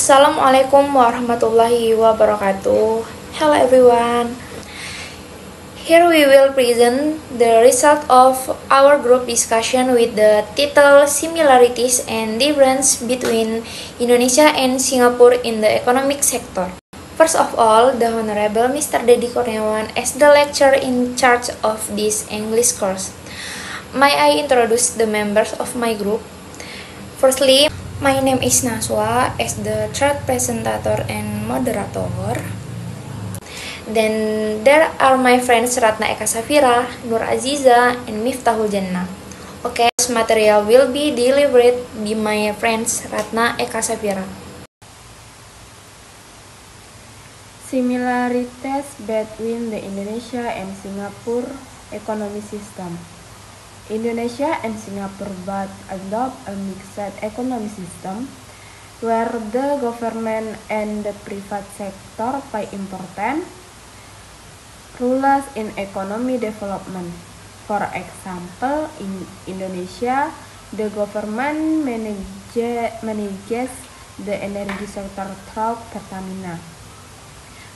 Assalamualaikum warahmatullahi wabarakatuh. Hello everyone. Here we will present the result of our group discussion with the title Similarities and Difference between Indonesia and Singapore in the Economic Sector. First of all, the Honorable Mr. Dedi Kurniawan as the lecturer in charge of this English course. May I introduce the members of my group? Firstly, my name is Naswa as the third presenter and moderator. Then there are my friends Ratna Eka Safira, Nur Aziza, and Miftahul Jannah. Okay, this material will be delivered by my friends Ratna Eka Safira. Similarities between the Indonesia and Singapore economic system. Indonesia and Singapore both adopt a mixed economic system where the government and the private sector play important roles in economy development. For example, in Indonesia, the government manages the energy sector through Pertamina,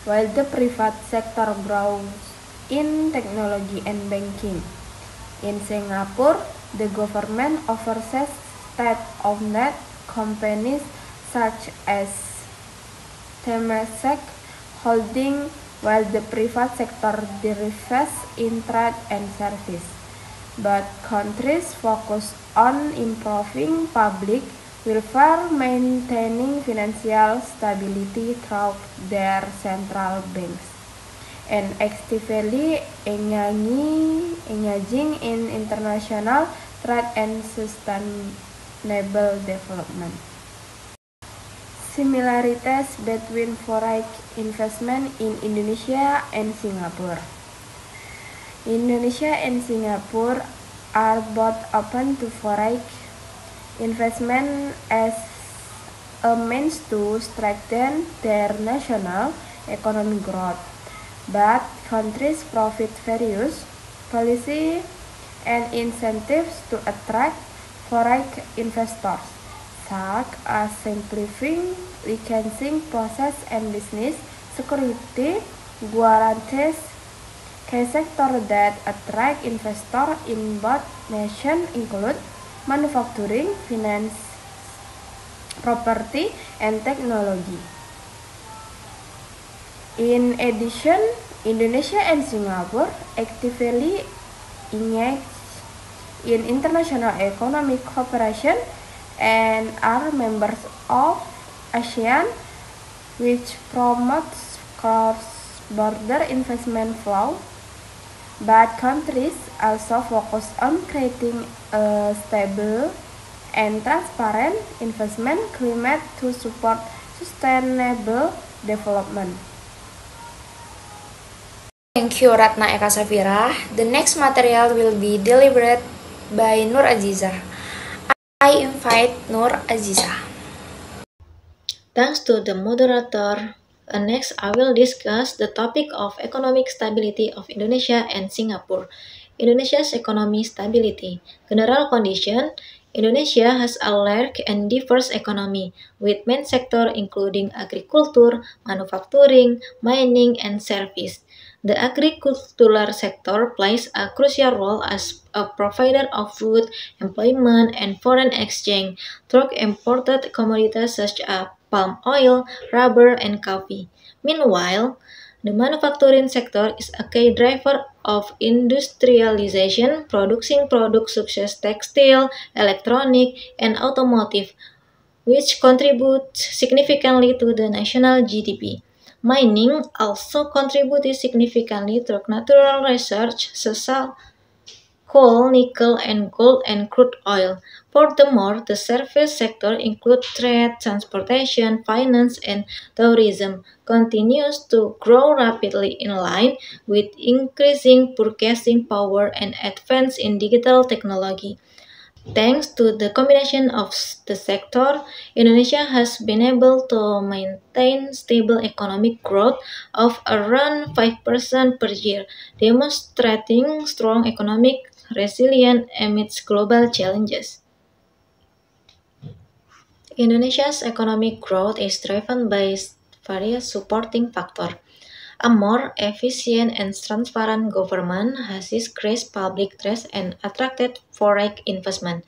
while the private sector grows in technology and banking. In Singapore, the government oversees state-owned companies such as Temasek Holding, while the private sector derives in trade and service. Both countries focus on improving public welfare, maintaining financial stability through their central banks, and actively engaging in international trade and sustainable development. Similarities between foreign investment in Indonesia and Singapore. Indonesia and Singapore are both open to foreign investment as a means to strengthen their national economic growth. But countries provide various policy and incentives to attract foreign investors, such as simplifying licensing process and business security guarantees. Key sectors that attract investors in both nations include manufacturing, finance, property, and technology. In addition, Indonesia and Singapore actively engage in international economic cooperation and are members of ASEAN, which promotes cross-border investment flow. But countries also focus on creating a stable and transparent investment climate to support sustainable development. Thank you Ratna Eka Safira. The next material will be delivered by Nur Aziza. I invite Nur Aziza. Thanks to the moderator. Next, I will discuss the topic of economic stability of Indonesia and Singapore. Indonesia's economic stability. General condition, Indonesia has a large and diverse economy, with main sectors including agriculture, manufacturing, mining, and service. The agricultural sector plays a crucial role as a provider of food, employment, and foreign exchange through imported commodities such as palm oil, rubber, and coffee. Meanwhile, the manufacturing sector is a key driver of industrialization, producing products such as textile, electronic, and automotive, which contribute significantly to the national GDP. Mining also contributed significantly through natural research, such as coal, nickel, and gold and crude oil. Furthermore, the service sector includes trade, transportation, finance, and tourism, continues to grow rapidly in line with increasing purchasing power and advance in digital technology. Thanks to the combination of the sector, Indonesia has been able to maintain stable economic growth of around 5% per year, demonstrating strong economic resilience amidst global challenges. Indonesia's economic growth is driven by various supporting factors. A more efficient and transparent government has increased public trust and attracted foreign investment.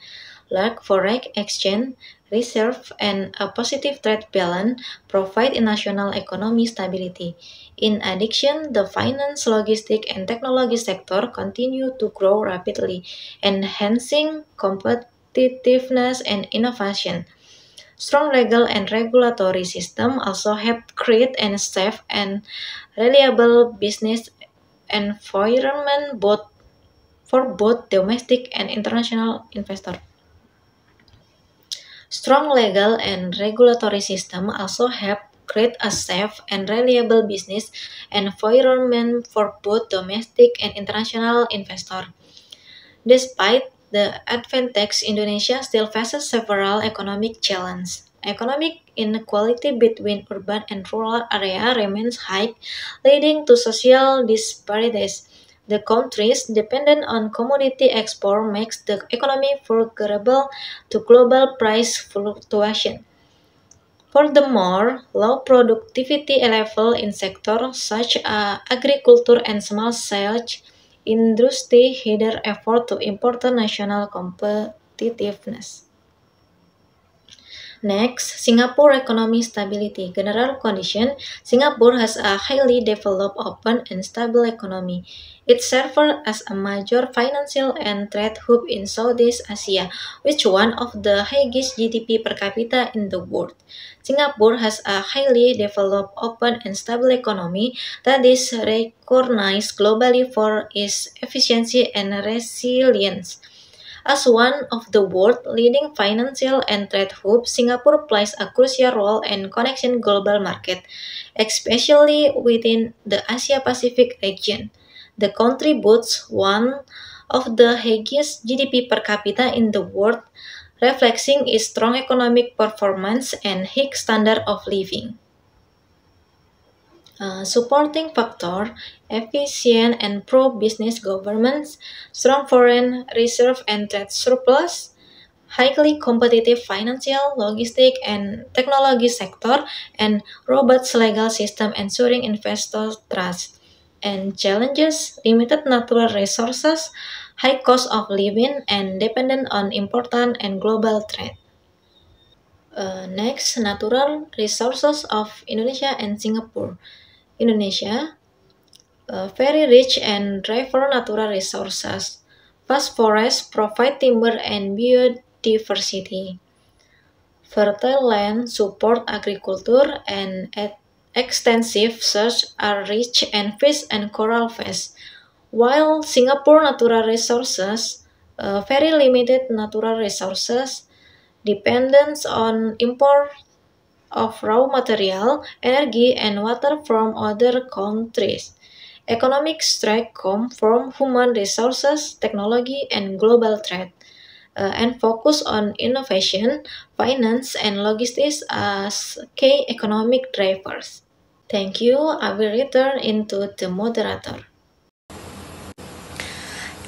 Like foreign exchange reserve and a positive trade balance provide national economy stability. In addition, the finance, logistics, and technology sector continue to grow rapidly, enhancing competitiveness and innovation. Strong legal and regulatory system also help create a safe and reliable business environment for both domestic and international investors. Strong legal and regulatory system also help create a safe and reliable business environment for both domestic and international investors. Despite the advantage, Indonesia still faces several economic challenges. Economic inequality between urban and rural area remains high, leading to social disparities. The country's dependence on commodity export makes the economy vulnerable to global price fluctuation. Furthermore, low productivity level in sectors such as agriculture and small-scale industry hinder effort to improve national competitiveness. Next, Singapore economy stability. General condition, Singapore has a highly developed, open, and stable economy. It serves as a major financial and trade hub in Southeast Asia, which one of the highest GDP per capita in the world. Singapore has a highly developed, open, and stable economy that is recognized globally for its efficiency and resilience. As one of the world's leading financial and trade hubs, Singapore plays a crucial role in connecting global market, especially within the Asia-Pacific region. The country boasts one of the highest GDP per capita in the world, reflecting its strong economic performance and high standard of living. Supporting factor, efficient and pro-business governments, strong foreign reserve and trade surplus, highly competitive financial, logistic, and technology sector, and robust legal system ensuring investor trust. And challenges, limited natural resources, high cost of living, and dependent on important and global trade. Next, natural resources of Indonesia and Singapore. Indonesia, very rich and diverse natural resources. Vast forests provide timber and biodiversity. Fertile land support agriculture and extensive search are rich in fish and coral fish. While Singapore natural resources, very limited natural resources, dependence on import of raw material, energy, and water from other countries. Economic strength come from human resources, technology, and global trade, and focus on innovation, finance, and logistics as key economic drivers. Thank you. I will return into the moderator.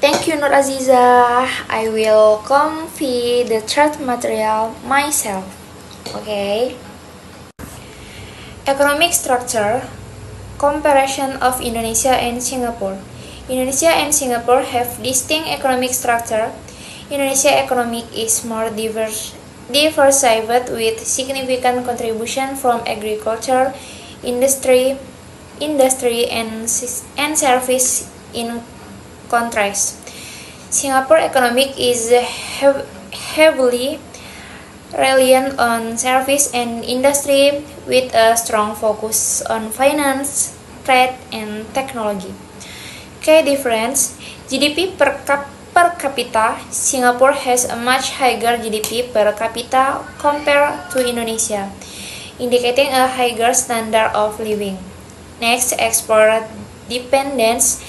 Thank you, Nur Aziza. I will convey the third material myself. Okay. Economic structure comparison of Indonesia and Singapore. Indonesia and Singapore have distinct economic structure. Indonesia economic is more diversified with significant contribution from agriculture, industry, and service in contrast. Singapore economic is heavily reliant on service and industry with a strong focus on finance, trade, and technology. Key difference, GDP per capita, Singapore has a much higher GDP per capita compared to Indonesia, indicating a higher standard of living. Next, export dependence.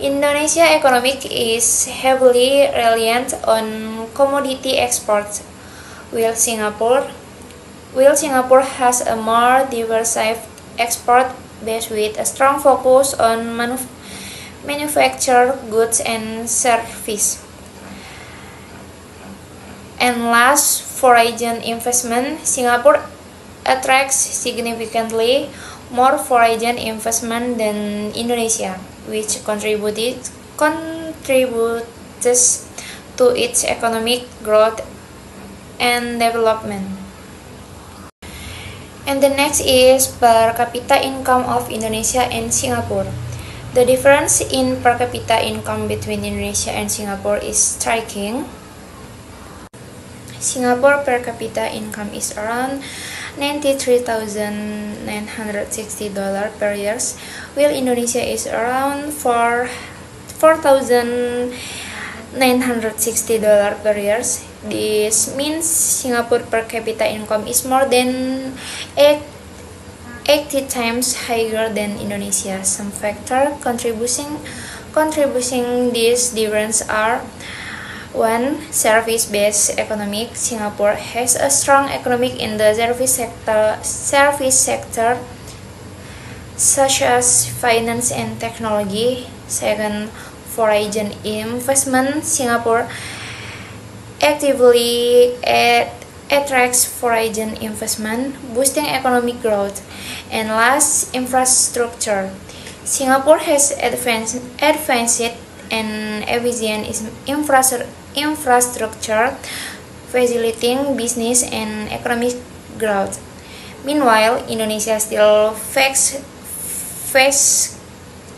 Indonesia economic is heavily reliant on commodity exports, while Singapore has a more diversified export base with a strong focus on manufactured goods and service. And last, foreign investment. Singapore attracts significantly more foreign investment than Indonesia, which contributes to its economic growth and development. And the next is per capita income of Indonesia and Singapore. The difference in per capita income between Indonesia and Singapore is striking. Singapore per capita income is around $93,960 per year, while Indonesia is around $4,960 per year. This means Singapore per capita income is more than 80 times higher than Indonesia. Some factors contributing this difference are: 1. Service-based economic. Singapore has a strong economic in the service sector such as finance and technology. 2. Foreign investment. Singapore actively attracts foreign investment, boosting economic growth. And last, infrastructure. Singapore has advanced and efficient infrastructure, facilitating business and economic growth. Meanwhile, Indonesia still face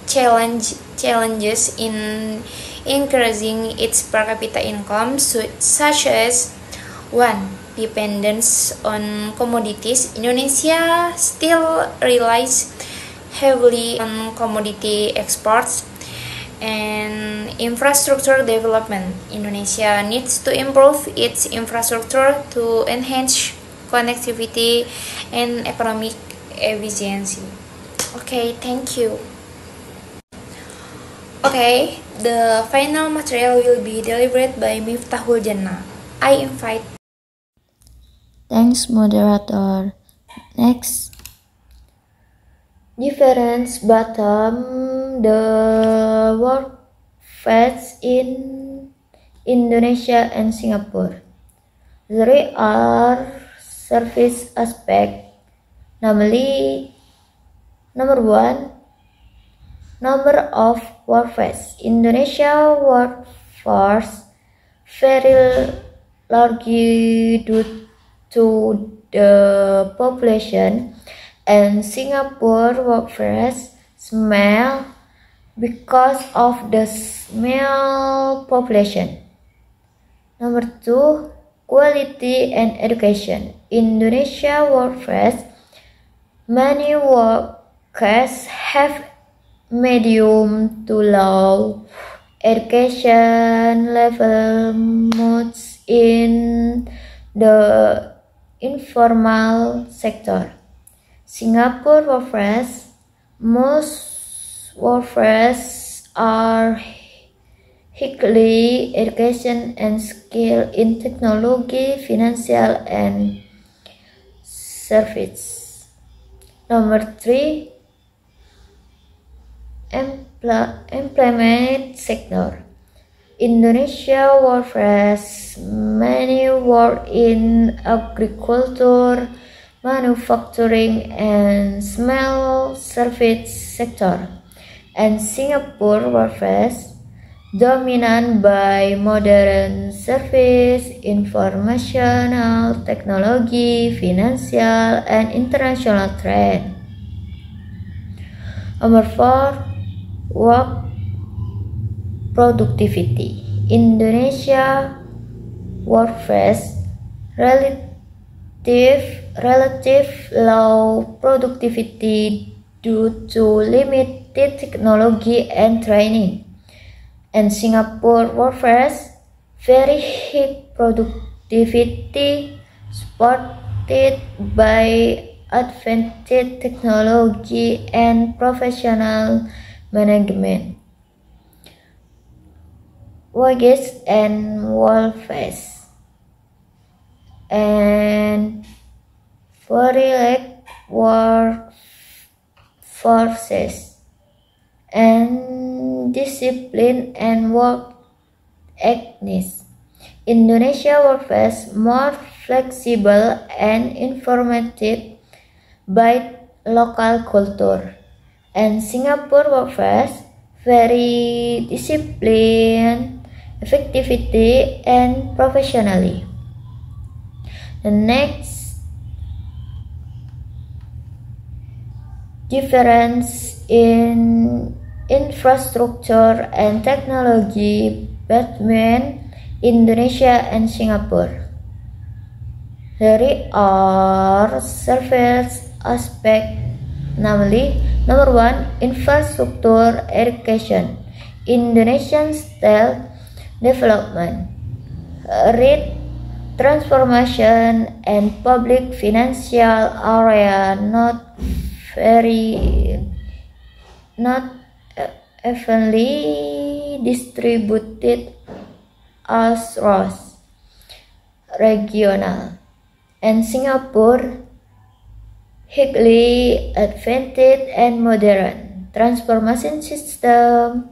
challenges in increasing its per capita income, such as 1. Dependence on commodities. Indonesia still relies heavily on commodity exports. And infrastructure development. Indonesia needs to improve its infrastructure to enhance connectivity and economic efficiency. Okay, thank you. Okay, the final material will be delivered by Miftahul Jannah. I invite. Thanks, moderator. Next. Difference bottom the workforce in Indonesia and Singapore. There are service aspects, namely, number 1, number of workforce. Indonesia workforce very large due to the population, and Singapore workforce small because of the small population. Number 2, quality and education. Indonesia workforce, many workers have medium to low education level, most in the informal sector. Singapore workforce, most workers are highly educated and skilled in technology, financial, and service. Number 3, employment sector. Indonesia workers many work in agriculture, manufacturing, and small service sector, and Singapore workers dominant by modern service, informational technology, financial, and international trade. Number 4, work productivity. Indonesia workforce relative low productivity due to limited technology and training, and Singapore workforce very high productivity supported by advanced technology and professional management. Wages and welfare and foreign workforces and discipline and work ethics. Indonesia workplace more flexible and informative by local culture, and Singapore workplace very disciplined, effectivity, and professionally. The next difference in infrastructure and technology between Indonesia and Singapore. There are several aspects, namely, number one, infrastructure education, Indonesian style development, rate transformation, and public financial area not evenly distributed across regional, and Singapore highly advanced and modern transformation system,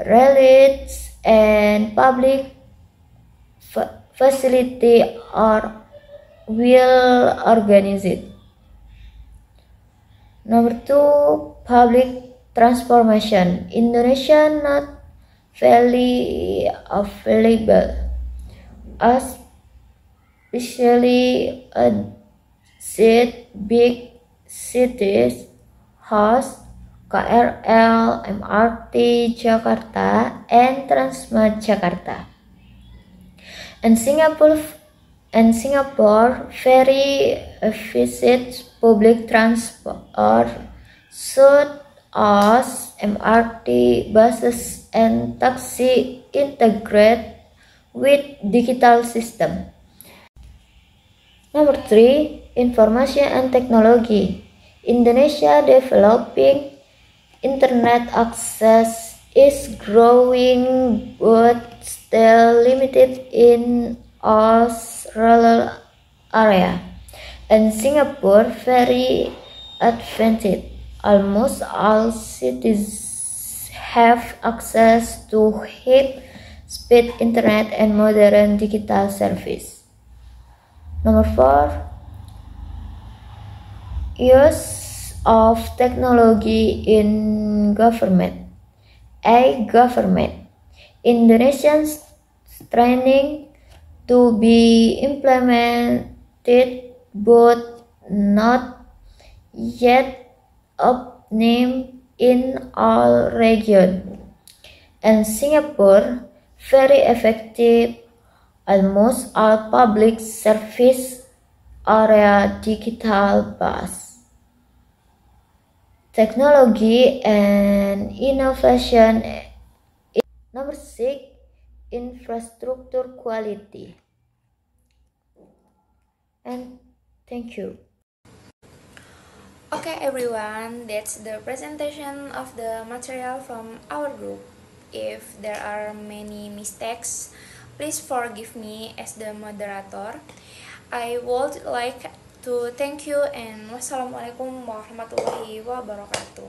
relates, and public facility are well organized. Number two, public transformation. Indonesia not fairly available, especially big cities host KRL, MRT Jakarta, and Transjakarta. And Singapore very efficient public transport such as MRT, buses, and taxi integrate with digital system. Number three, information and technology. Indonesia developing internet access is growing but still limited in all rural area, and Singapore very advanced. Almost all cities have access to high-speed internet and modern digital service. Number four, use of technology in government. Government. Indonesians training to be implemented but not yet obtained in all regions, and Singapore very effective. Almost all public service area digital bus. Technology and innovation. Number six, infrastructure quality. And thank you. Okay everyone, that's the presentation of the material from our group. If there are many mistakes, please forgive me as the moderator. I would like to thank you and wassalamualaikum warahmatullahi wabarakatuh.